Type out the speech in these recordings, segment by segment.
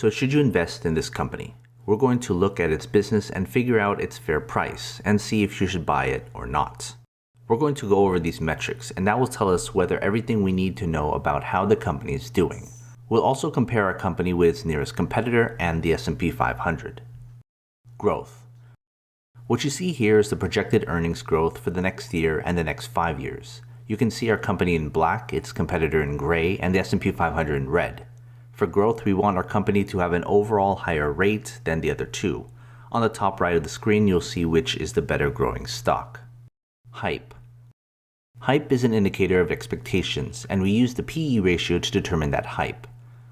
So should you invest in this company? We're going to look at its business and figure out its fair price and see if you should buy it or not. We're going to go over these metrics, and that will tell us whether everything we need to know about how the company is doing. We'll also compare our company with its nearest competitor and the S&P 500. Growth. What you see here is the projected earnings growth for the next year and the next 5 years. You can see our company in black, its competitor in gray, and the S&P 500 in red. For growth, we want our company to have an overall higher rate than the other two. On the top right of the screen, you'll see which is the better growing stock. Hype. Hype is an indicator of expectations, and we use the PE ratio to determine that hype.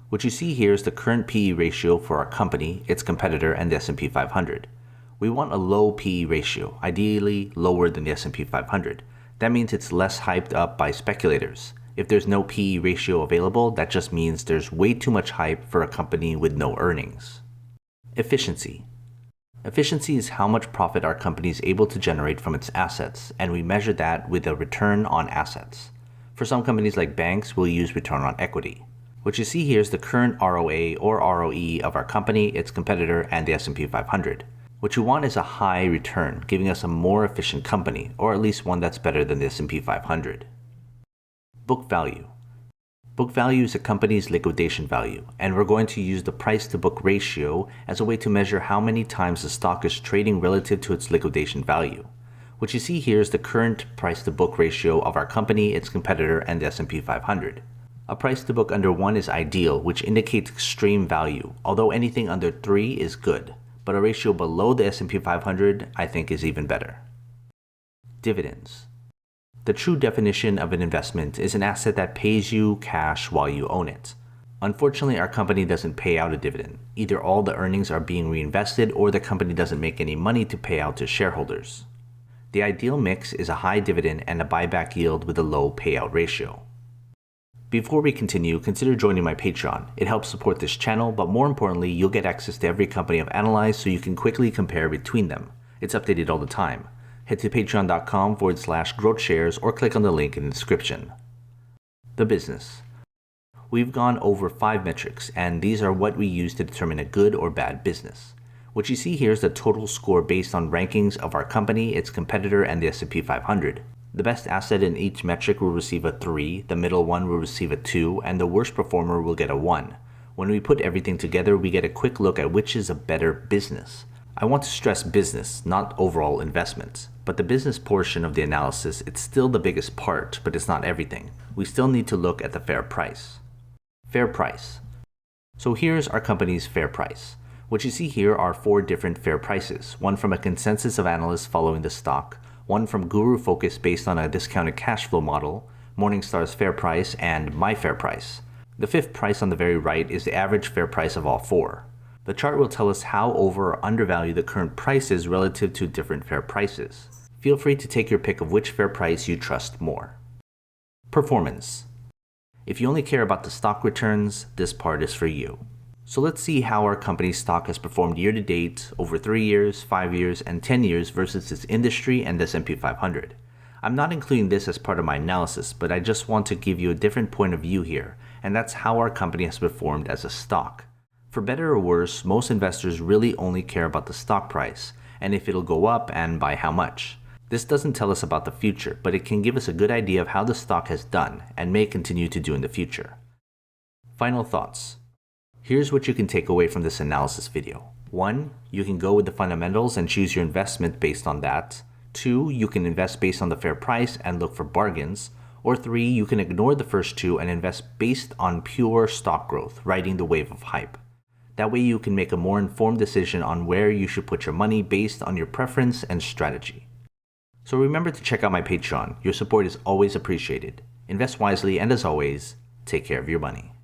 What you see here is the current PE ratio for our company, its competitor, and the S&P 500. We want a low PE ratio, ideally lower than the S&P 500. That means it's less hyped up by speculators. If there's no PE ratio available, that just means there's way too much hype for a company with no earnings. Efficiency. Efficiency is how much profit our company is able to generate from its assets, and we measure that with a return on assets. For some companies like banks, we'll use return on equity. What you see here is the current ROA or ROE of our company, its competitor, and the S&P 500. What you want is a high return, giving us a more efficient company, or at least one that's better than the S&P 500. Book value. Book value is a company's liquidation value, and we're going to use the price-to-book ratio as a way to measure how many times the stock is trading relative to its liquidation value. What you see here is the current price-to-book ratio of our company, its competitor, and the S&P 500. A price-to-book under 1 is ideal, which indicates extreme value, although anything under 3 is good, but a ratio below the S&P 500 I think is even better. Dividends. The true definition of an investment is an asset that pays you cash while you own it. Unfortunately, our company doesn't pay out a dividend. Either all the earnings are being reinvested or the company doesn't make any money to pay out to shareholders. The ideal mix is a high dividend and a buyback yield with a low payout ratio. Before we continue, consider joining my Patreon. It helps support this channel, but more importantly, you'll get access to every company I've analyzed so you can quickly compare between them. It's updated all the time. Head to patreon.com/GrowthShares or click on the link in the description. The business. We've gone over 5 metrics, and these are what we use to determine a good or bad business. What you see here is the total score based on rankings of our company, its competitor, and the S&P 500. The best asset in each metric will receive a 3, the middle one will receive a 2, and the worst performer will get a 1. When we put everything together, we get a quick look at which is a better business. I want to stress business, not overall investments. But the business portion of the analysis, it's still the biggest part, but it's not everything. We still need to look at the fair price. Fair price. So here's our company's fair price. What you see here are 4 different fair prices, one from a consensus of analysts following the stock, one from Guru Focus based on a discounted cash flow model, Morningstar's fair price, and my fair price. The 5th price on the very right is the average fair price of all 4. The chart will tell us how over or undervalued the current price is relative to different fair prices. Feel free to take your pick of which fair price you trust more. Performance. If you only care about the stock returns, this part is for you. So let's see how our company's stock has performed year to date, over 3 years, 5 years, and 10 years versus its industry and the S&P 500. I'm not including this as part of my analysis, but I just want to give you a different point of view here, and that's how our company has performed as a stock. For better or worse, most investors really only care about the stock price, and if it'll go up and by how much. This doesn't tell us about the future, but it can give us a good idea of how the stock has done and may continue to do in the future. Final thoughts. Here's what you can take away from this analysis video. 1. You can go with the fundamentals and choose your investment based on that. 2. You can invest based on the fair price and look for bargains. Or 3. You can ignore the first 2 and invest based on pure stock growth, riding the wave of hype. That way you can make a more informed decision on where you should put your money based on your preference and strategy. So remember to check out my Patreon. Your support is always appreciated. Invest wisely, and as always, take care of your money.